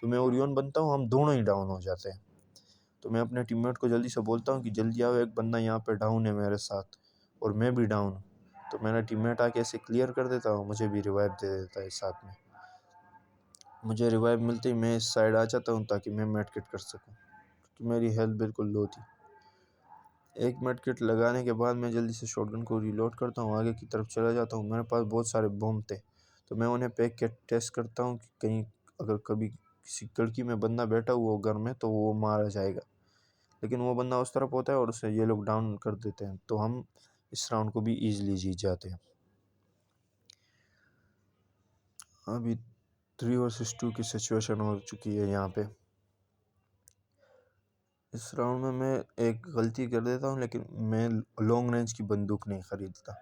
तो मैं ओरियन बनता हूँ, हम दोनों ही डाउन हो जाते हैं। तो मैं अपने टीममेट को जल्दी से बोलता हूँ कि जल्दी आओ, एक बंदा यहाँ पे डाउन है मेरे साथ, और मैं भी डाउन हूँ। तो मेरा टीममेट आके इसे क्लियर कर देता है, मुझे भी रिवाइव दे देता है साथ में। मुझे रिवाइव मिलते ही मैं इस साइड आ जाता हूँ ताकि मैं मेडकिट कर सकूँ, क्योंकि मेरी हेल्थ बिल्कुल लो थी। एक मेडकिट लगाने के बाद मैं जल्दी से शॉटगन को रीलोड करता हूँ, आगे की तरफ चला जाता हूँ। मेरे पास बहुत सारे बम थे, तो मैं उन्हें फेंक के टेस्ट करता हूँ कि कहीं अगर कभी किसी खिड़की में बंदा बैठा हुआ हो घर में तो वो मारा जाएगा। लेकिन वो बंदा उस तरफ होता है और उसे ये लोग डाउन कर देते हैं, तो हम इस राउंड को भी ईजिली जीत जाते हैं। अभी 3 वर्सेस 2 की सिचुएशन हो चुकी है यहाँ पे। इस राउंड में मैं एक गलती कर देता हूँ, लेकिन मैं लॉन्ग रेंज की बंदूक नहीं ख़रीदता।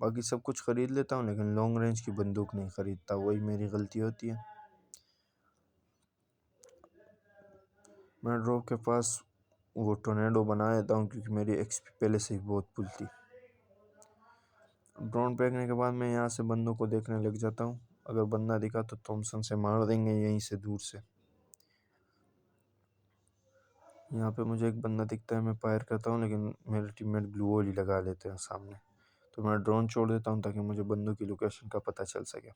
बाकी सब कुछ ख़रीद लेता हूँ, लेकिन लॉन्ग रेंज की बंदूक नहीं ख़रीदता, वही मेरी गलती होती है। मैं ड्रॉप के पास वो टोर्नेडो बना देता हूँ, क्योंकि मेरी XP पहले से ही बहुत फुल थी। ड्रोन फेंकने के बाद मैं यहाँ से बंदों को देखने लग जाता हूँ। अगर बंदा दिखा तो थॉमसन से मार देंगे यहीं से दूर से। यहाँ पे मुझे एक बंदा दिखता है, मैं फायर करता हूँ, लेकिन मेरे टीममेट ब्लू वॉल ही लगा लेते हैं सामने। तो मैं ड्रोन छोड़ देता हूँ ताकि मुझे बंदों की लोकेशन का पता चल सके।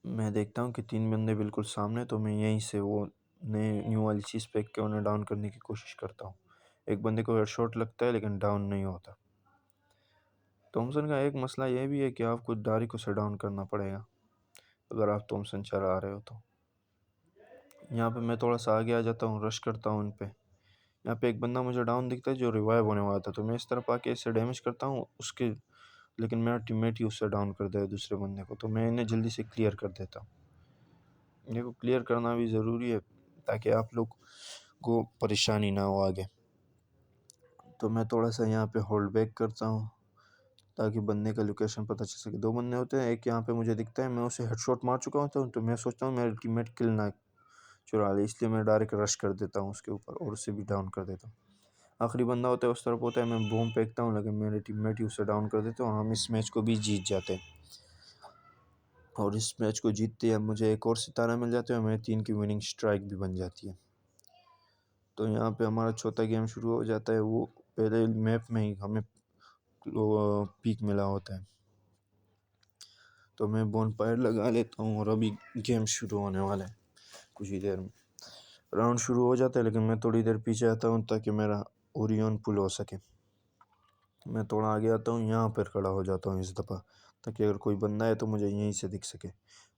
मैं देखता हूँ कि 3 बंदे बिल्कुल सामने, तो मैं यहीं से वो नए न्यू वाली चीज़ फेंक के उन्हें डाउन करने की कोशिश करता हूँ। एक बंदे को हेडशॉट लगता है, लेकिन डाउन नहीं होता। थॉमसन का एक मसला ये भी है कि आपको डायरेक्ट उसे डाउन करना पड़ेगा अगर आप थॉमसन चला रहे हो तो। यहाँ पे मैं थोड़ा सा आगे आ जाता हूँ, रश करता हूँ उन पे। यहाँ पे एक बंदा मुझे डाउन दिखता है जो रिवाइव होने वाला था, तो मैं इस तरफ आके इसे डैमेज करता हूँ। उसके लेकिन मेरा टीममेट ही उससे डाउन कर दिया दूसरे बंदे को, तो मैं इन्हें जल्दी से क्लियर कर देता हूँ। इन्हें को क्लियर करना भी ज़रूरी है ताकि आप लोग को परेशानी ना हो आगे। तो मैं थोड़ा सा यहाँ पे होल्ड बैक करता हूँ ताकि बंदे का लोकेशन पता चल सके। दो बंदे होते हैं, एक यहाँ पे मुझे दिखता है, मैं उसे हेडशॉट मार चुका हूँ, तो मैं सोचता हूँ मेरा टीममेट किल ना चुरा ले, इसलिए मैं डायरेक्ट रश कर देता हूँ उसके ऊपर और उसे भी डाउन कर देता हूँ। आखिरी बंदा होता है उस तरफ होता है, मैं बूम फेंकता हूँ लेकिन मेरे टीममेट ही उसे डाउन कर देते हैं और हम इस मैच को भी जीत जाते हैं। और इस मैच को जीतते ही मुझे एक और सितारा मिल जाता है और मेरे 3 की विनिंग स्ट्राइक भी बन जाती है। तो यहाँ पे हमारा चौथा गेम शुरू हो जाता है। वो पहले मैप में ही हमें पीक मिला होता है, तो मैं बोनफायर लगा लेता हूँ और अभी गेम शुरू होने वाला है कुछ ही देर में। राउंड शुरू हो जाता है लेकिन मैं थोड़ी देर पीछे आता हूँ ताकि मेरा ओरियन पुल हो सके। मैं थोड़ा आगे आता हूँ, यहाँ पर खड़ा हो जाता हूँ इस दफ़ा, ताकि अगर कोई बंदा है तो मुझे यहीं से दिख सके।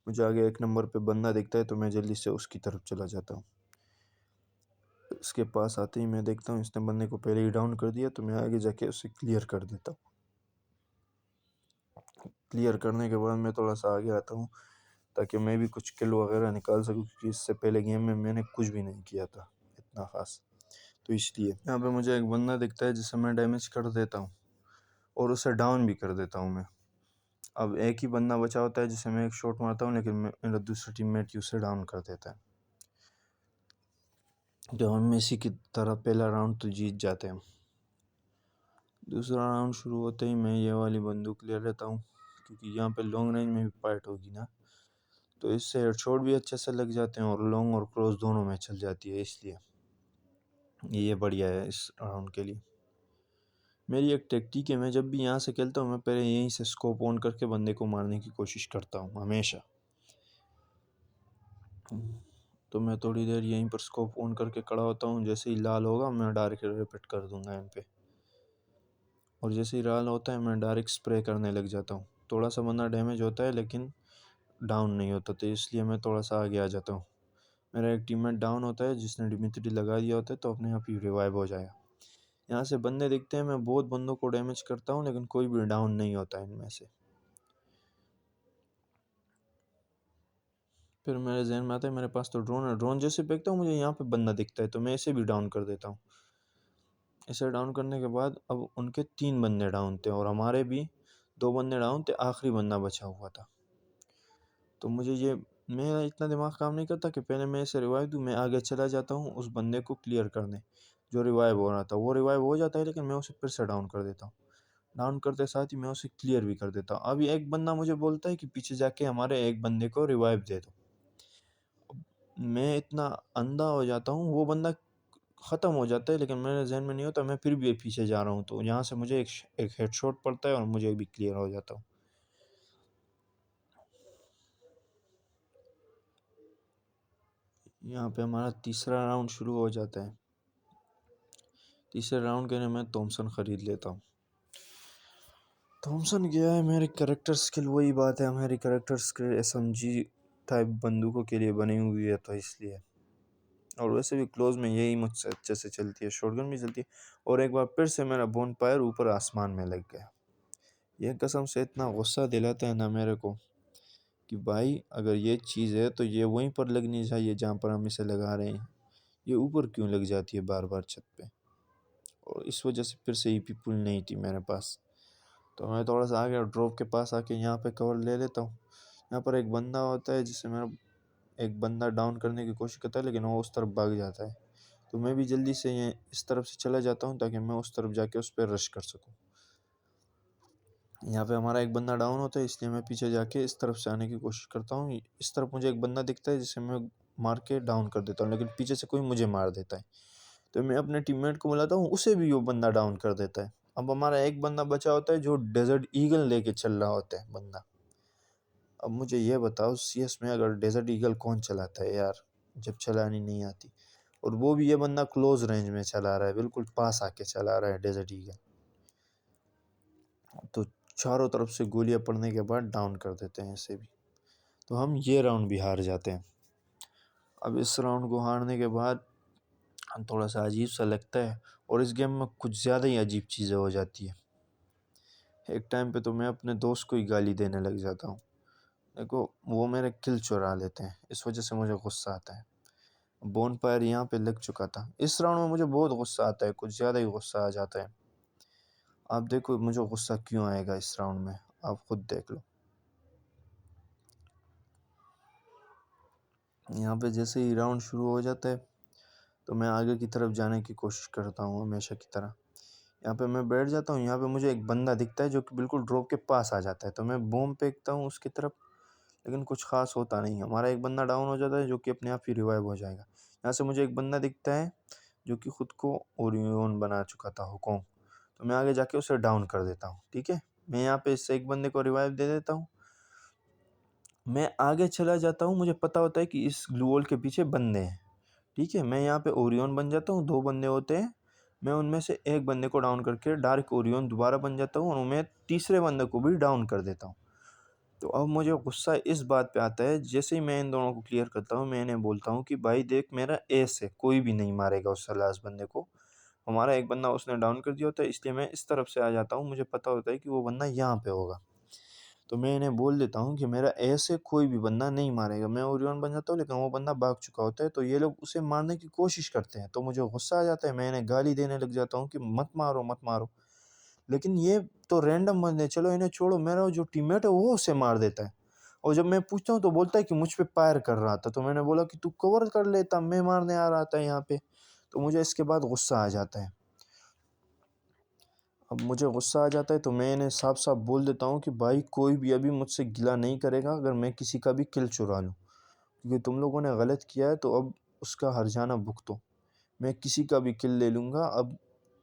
मुझे आगे 1 नंबर पे बंदा दिखता है तो मैं जल्दी से उसकी तरफ चला जाता हूँ। उसके पास आते ही मैं देखता हूँ इसने बंदे को पहले ही डाउन कर दिया, तो मैं आगे जाके उसे क्लियर कर देता हूँ। क्लियर करने के बाद मैं थोड़ा सा आगे आता हूँ ताकि मैं भी कुछ किल वगैरह निकाल सकूँ, क्योंकि इससे पहले गेम में मैंने कुछ भी नहीं किया था इतना ख़ास। तो इसलिए यहाँ पे मुझे एक बंदा दिखता है जिसे मैं डैमेज कर देता हूँ और उसे डाउन भी कर देता हूँ मैं। अब एक ही बंदा बचा होता है जिसे मैं एक शॉट मारता हूँ, लेकिन मेरा दूसरा टीममेट ही उसे डाउन कर देता है। तो हम मेसी की तरह पहला राउंड तो जीत जाते हैं। दूसरा राउंड शुरू होते ही मैं ये वाली बंदूक ले लेता हूँ, क्योंकि यहाँ पे लॉन्ग रेंज में भी फाइट होगी ना, तो इससे हेडशॉट भी अच्छे से लग जाते हैं और लॉन्ग और क्रॉस दोनों में चल जाती है, इसलिए ये बढ़िया है इस राउंड के लिए। मेरी एक टेक्टिक है, मैं जब भी यहाँ से खेलता हूँ मैं पहले यहीं से स्कोप ऑन करके बंदे को मारने की कोशिश करता हूँ हमेशा। तो मैं थोड़ी देर यहीं पर स्कोप ऑन करके खड़ा होता हूँ, जैसे ही लाल होगा मैं डायरेक्ट रिपीट कर दूंगा इन पे, और जैसे ही लाल होता है मैं डायरेक्ट स्प्रे करने लग जाता हूँ। थोड़ा सा बंदा डैमेज होता है लेकिन डाउन नहीं होता, तो इसलिए मैं थोड़ा सा आगे आ जाता हूँ। मेरा एक टीममेट डाउन होता है जिसने डिमित्री लगा दिया होता है, तो अपने आप ही रिवाइव हो जाएगा। यहाँ से बंदे दिखते हैं, मैं बहुत बंदों को डैमेज करता हूँ लेकिन कोई भी डाउन नहीं होता इनमें से। फिर मेरे जहन में आता है मेरे पास तो ड्रोन है, ड्रोन जैसे फेंकता हूँ मुझे यहाँ पे बंदा दिखता है, तो मैं इसे भी डाउन कर देता हूँ। इसे डाउन करने के बाद अब उनके 3 बंदे डाउन थे और हमारे भी 2 बंदे डाउन थे, आखिरी बंदा बचा हुआ था। तो मुझे ये मेरा इतना दिमाग काम नहीं करता कि पहले मैं इसे रिवाइव दूँ, मैं आगे चला जाता हूँ उस बंदे को क्लियर करने जो रिवाइव हो रहा था। वो रिवाइव हो जाता है लेकिन मैं उसे फिर से डाउन कर देता हूँ। डाउन करते साथ ही मैं उसे क्लियर भी कर देता हूँ। अभी एक बंदा मुझे बोलता है कि पीछे जाके हमारे एक बंदे को रिवाइव दे दो। मैं इतना अंधा हो जाता हूँ, वो बंदा ख़त्म हो जाता है लेकिन मेरे जहन में नहीं होता, मैं फिर भी पीछे जा रहा हूँ, तो यहाँ से मुझे एक हेडशॉट पड़ता है और मुझे भी क्लियर हो जाता हूँ। यहाँ पे हमारा तीसरा राउंड शुरू हो जाता है। तीसरे राउंड के लिए मैं थॉमसन ख़रीद लेता हूँ। थॉमसन गया है, मेरी करेक्टर स्किल वही बात है, हमारी करेक्टर स्किल एसएमजी टाइप बंदूकों के लिए बनी हुई है, तो इसलिए। और वैसे भी क्लोज में यही मुझसे अच्छे से चलती है, शॉटगन भी चलती है। और एक बार फिर से मेरा बोनफायर ऊपर आसमान में लग गया। यह कसम से इतना गुस्सा दिलाता है ना मेरे को कि भाई अगर ये चीज़ है तो ये वहीं पर लगनी चाहिए जहाँ पर हम इसे लगा रहे हैं, ये ऊपर क्यों लग जाती है बार बार छत पे। और इस वजह से फिर से ईपी पुल नहीं थी मेरे पास, तो मैं थोड़ा सा आगे ड्रॉप के पास आके यहाँ पे कवर ले लेता हूँ। यहाँ पर एक बंदा होता है जिससे मेरा एक बंदा डाउन करने की कोशिश करता है लेकिन वो उस तरफ भाग जाता है, तो मैं भी जल्दी से ये इस तरफ से चला जाता हूँ ताकि मैं उस तरफ जाके उस पर रश कर सकूँ। यहाँ पे हमारा एक बंदा डाउन होता है, इसलिए मैं पीछे जाके इस तरफ से आने की कोशिश करता हूँ। इस तरफ मुझे एक बंदा दिखता है जिसे मैं मार के डाउन कर देता हूँ, लेकिन पीछे से कोई मुझे मार देता है, तो मैं अपने टीममेट को बुलाता हूँ, उसे भी वो बंदा डाउन कर देता है। अब हमारा एक बंदा बचा होता है जो डेजर्ट ईगल लेके चल रहा होता है बंदा। अब मुझे ये बताओ सीएस में अगर डेजर्ट ईगल कौन चलाता है यार, जब चलानी नहीं आती, और वो भी ये बंदा क्लोज रेंज में चला रहा है, बिल्कुल पास आके चला रहा है डेजर्ट ईगल। तो चारों तरफ से गोलियां पड़ने के बाद डाउन कर देते हैं इसे भी, तो हम ये राउंड भी हार जाते हैं। अब इस राउंड को हारने के बाद थोड़ा सा अजीब सा लगता है, और इस गेम में कुछ ज़्यादा ही अजीब चीज़ें हो जाती है। एक टाइम पे तो मैं अपने दोस्त को ही गाली देने लग जाता हूँ। देखो वो मेरे किल चुरा लेते हैं, इस वजह से मुझे गुस्सा आता है। बोनफायर यहाँ पे लग चुका था। इस राउंड में मुझे बहुत गुस्सा आता है, कुछ ज़्यादा ही गुस्सा आ जाता है। आप देखो मुझे गुस्सा क्यों आएगा इस राउंड में, आप खुद देख लो। यहाँ पे जैसे ही राउंड शुरू हो जाता है तो मैं आगे की तरफ जाने की कोशिश करता हूँ हमेशा की तरह। यहाँ पे मैं बैठ जाता हूँ, यहाँ पे मुझे एक बंदा दिखता है जो कि बिल्कुल ड्रॉप के पास आ जाता है, तो मैं बम फेंकता हूँ उसकी तरफ, लेकिन कुछ खास होता नहीं। हमारा एक बंदा डाउन हो जाता है जो कि अपने आप ही रिवाइव हो जाएगा। यहाँ से मुझे एक बंदा दिखता है जो कि खुद को ओरियन बना चुका था, हुकोंग, तो मैं आगे जाके उसे डाउन कर देता हूँ। ठीक है, मैं यहाँ पे इससे एक बंदे को रिवाइव दे देता हूँ। मैं आगे चला जाता हूँ, मुझे पता होता है कि इस ग्लू वॉल के पीछे बंदे हैं। ठीक है, मैं यहाँ पे ओरियन बन जाता हूँ, 2 बंदे होते हैं, मैं उनमें से एक बंदे को डाउन करके डार्क ओरियन दोबारा बन जाता हूँ और मैं तीसरे बंदे को भी डाउन कर देता हूँ। तो अब मुझे गुस्सा इस बात पे आता है, जैसे ही मैं इन दोनों को क्लियर करता हूँ, मैं इन्हें बोलता हूँ कि भाई देख मेरा एस है, कोई भी नहीं मारेगा उस लास्ट बंदे को। हमारा एक बंदा उसने डाउन कर दिया होता है, इसलिए मैं इस तरफ से आ जाता हूँ, मुझे पता होता है कि वो बंदा यहाँ पे होगा। तो मैं इन्हें बोल देता हूँ कि मेरा ऐसे कोई भी बंदा नहीं मारेगा। मैं ओरियन बन जाता हूँ लेकिन वो बंदा भाग चुका होता है, तो ये लोग उसे मारने की कोशिश करते हैं, तो मुझे गुस्सा आ जाता है, मैं इन्हें गाली देने लग जाता हूँ कि मत मारो मत मारो। लेकिन ये तो रैंडम बंदे, चलो इन्हें छोड़ो, मेरा जो टीममेट है वो उसे मार देता है। और जब मैं पूछता हूँ तो बोलता है कि मुझ पे फायर कर रहा था, तो मैंने बोला कि तू कवर कर लेता, मैं मारने आ रहा था यहाँ पे। तो मुझे इसके बाद गुस्सा आ जाता है। अब मुझे गुस्सा आ जाता है तो मैं इन्हें साफ साफ बोल देता हूँ कि भाई कोई भी अभी मुझसे गिला नहीं करेगा अगर मैं किसी का भी किल चुरा लूँ, क्योंकि तुम लोगों ने गलत किया है तो अब उसका हर्जाना भुगतो। मैं किसी का भी किल ले लूँगा, अब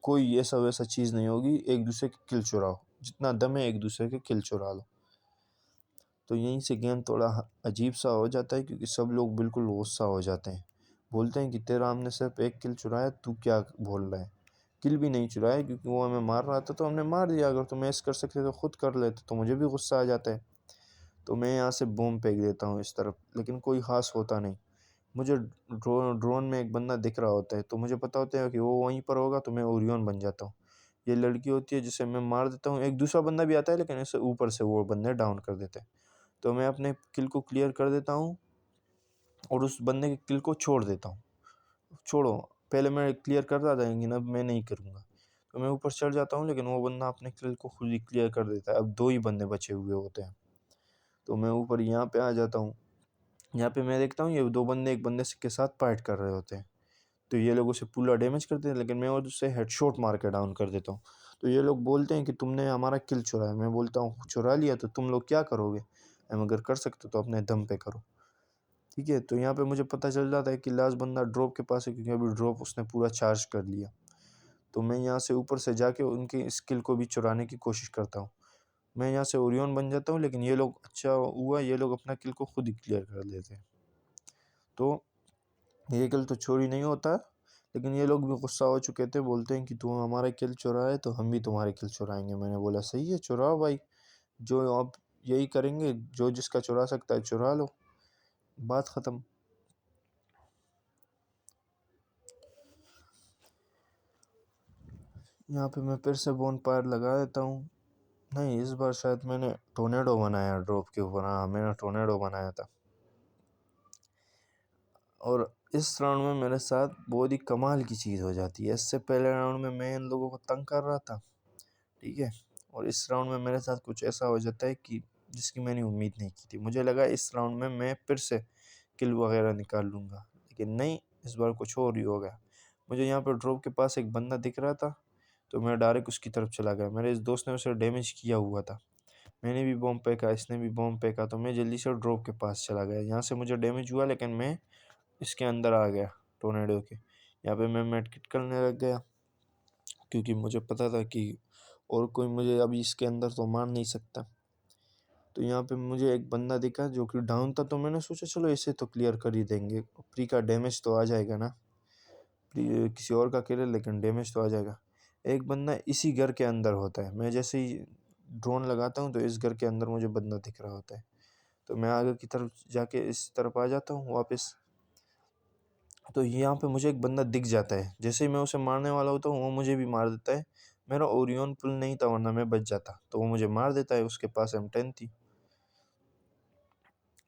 कोई ऐसा वैसा चीज़ नहीं होगी, एक दूसरे के किल चुराओ, जितना दम है एक दूसरे के किल चुरा लो। तो यहीं से गेम थोड़ा अजीब सा हो जाता है, क्योंकि सब लोग बिल्कुल गुस्सा हो जाते हैं, बोलते हैं कि तेरा हमने सिर्फ एक किल चुराया, तू क्या बोल रहा है। किल भी नहीं चुराया, क्योंकि वो हमें मार रहा था तो हमने मार दिया, अगर तुम ऐसे कर सकते तो खुद कर लेते, तो मुझे भी गुस्सा आ जाता है। तो मैं यहाँ से बम फेंक देता हूँ इस तरफ, लेकिन कोई ख़ास होता नहीं। मुझे ड्रोन में एक बंदा दिख रहा होता है, तो मुझे पता होता है कि वो वहीं पर होगा, तो मैं ओरियन बन जाता हूँ। ये लड़की होती है जिसे मैं मार देता हूँ, एक दूसरा बंदा भी आता है लेकिन ऐसे ऊपर से वो बंदे डाउन कर देते हैं। तो मैं अपने किल को क्लियर कर देता हूँ और उस बंदे के किल को छोड़ देता हूँ। छोड़ो, पहले मैं क्लियर कर रहा था लेकिन अब मैं नहीं करूँगा। तो मैं ऊपर चढ़ जाता हूँ, लेकिन वो बंदा अपने किल को खुद ही क्लियर कर देता है। अब 2 ही बंदे बचे हुए होते हैं। तो मैं ऊपर यहाँ पे आ जाता हूँ। यहाँ पे मैं देखता हूँ ये 2 बंदे एक बंदे के साथ फाइट कर रहे होते हैं। तो ये लोग उसे पूरा डैमेज करते हैं, लेकिन मैं उससे हेडशॉट मार के डाउन कर देता हूँ। तो ये लोग बोलते हैं कि तुमने हमारा किल चुराया। मैं बोलता हूँ चुरा लिया तो तुम लोग क्या करोगे? अगर कर सकते हो तो अपने दम पे करो। ठीक है, तो यहाँ पे मुझे पता चल जाता है कि लास्ट बंदा ड्रॉप के पास है, क्योंकि अभी ड्रॉप उसने पूरा चार्ज कर लिया। तो मैं यहाँ से ऊपर से जाके उनकी स्किल को भी चुराने की कोशिश करता हूँ। मैं यहाँ से ओरियन बन जाता हूँ, लेकिन ये लोग, अच्छा हुआ ये लोग अपना किल को खुद ही क्लियर कर लेते हैं। तो ये किल तो चोरी नहीं होता, लेकिन ये लोग भी गुस्सा हो चुके थे, बोलते हैं कि तू हमारा किल चुराए तो हम भी तुम्हारे किल चुराएंगे। मैंने बोला सही है, चुराओ भाई, जो अब यही करेंगे, जो जिसका चुरा सकता है चुरा लो, बात ख़त्म। यहाँ पे मैं फिर से बोनफायर लगा देता हूँ। नहीं, इस बार शायद मैंने टोर्नेडो बनाया ड्रॉप के ऊपर। हाँ, मैंने टोर्नेडो बनाया था। और इस राउंड में मेरे साथ बहुत ही कमाल की चीज़ हो जाती है। इससे पहले राउंड में मैं इन लोगों को तंग कर रहा था, ठीक है, और इस राउंड में मेरे साथ कुछ ऐसा हो जाता है कि जिसकी मैंने उम्मीद नहीं की थी। मुझे लगा इस राउंड में मैं फिर से किल वगैरह निकाल लूँगा, लेकिन नहीं, इस बार कुछ और ही हो गया। मुझे यहाँ पर ड्रॉप के पास एक बंदा दिख रहा था, तो मैं डायरेक्ट उसकी तरफ चला गया। मेरे इस दोस्त ने उसे डैमेज किया हुआ था, मैंने भी बॉम्ब फेंका, इसने भी बॉम्ब फेंका, तो मैं जल्दी से ड्रॉप के पास चला गया। यहाँ से मुझे डैमेज हुआ, लेकिन मैं इसके अंदर आ गया टोर्नेडो के। यहाँ पे मैं मेडकिट करने लग गया, क्योंकि मुझे पता था कि और कोई मुझे अभी इसके अंदर तो मार नहीं सकता। तो यहाँ पे मुझे एक बंदा दिखा जो कि डाउन था, तो मैंने सोचा चलो इसे तो क्लियर कर ही देंगे, प्री का डैमेज तो आ जाएगा ना, प्री किसी और का किल है लेकिन डैमेज तो आ जाएगा। एक बंदा इसी घर के अंदर होता है, मैं जैसे ही ड्रोन लगाता हूँ तो इस घर के अंदर मुझे बंदा दिख रहा होता है। तो मैं आगे की तरफ जाके इस तरफ आ जाता हूँ वापस। तो यहाँ पे मुझे एक बंदा दिख जाता है, जैसे ही मैं उसे मारने वाला होता हूँ वो मुझे भी मार देता है। मेरा ओरियन पुल नहीं था, वरना मैं बच जाता। तो वो मुझे मार देता है, उसके पास M10 थी।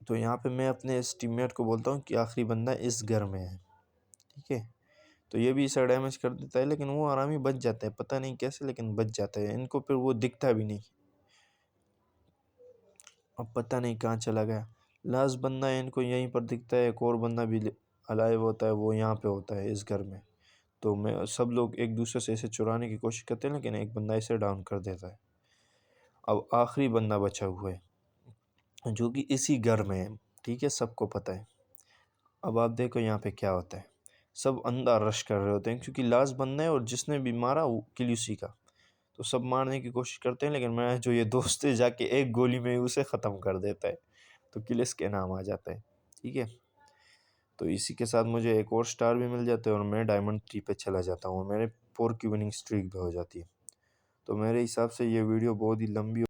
तो यहाँ पे मैं अपने इस टीममेट को बोलता हूँ कि आखिरी बंदा इस घर में है, ठीक है। तो ये भी इसे डैमेज कर देता है, लेकिन वो आरामी बच जाता है, पता नहीं कैसे, लेकिन बच जाता है। इनको फिर वो दिखता भी नहीं, अब पता नहीं कहाँ चला गया। लास्ट बंदा इनको यहीं पर दिखता है, एक और बंदा भी अलाइव होता है, वो यहाँ पे होता है इस घर में। तो मैं सब लोग एक दूसरे से इसे चुराने की कोशिश करते हैं, लेकिन एक बंदा इसे डाउन कर देता है। अब आखिरी बंदा बचा हुआ है, जो कि इसी घर में है, ठीक है, सबको पता है। अब आप देखो यहाँ पे क्या होता है, सब अंदर रश कर रहे होते हैं, क्योंकि लास्ट बंदा है और जिसने भी मारा वो किल उसी का। तो सब मारने की कोशिश करते हैं, लेकिन मैं जो ये दोस्त है जाके एक गोली में ही उसे ख़त्म कर देता है, तो किल इसके नाम आ जाता है, ठीक है। तो इसी के साथ मुझे एक और स्टार भी मिल जाता है और मैं डायमंड 3 पे चला जाता हूँ और मेरे 4 की विनिंग स्ट्रीक भी हो जाती है। तो मेरे हिसाब से ये वीडियो बहुत ही लंबी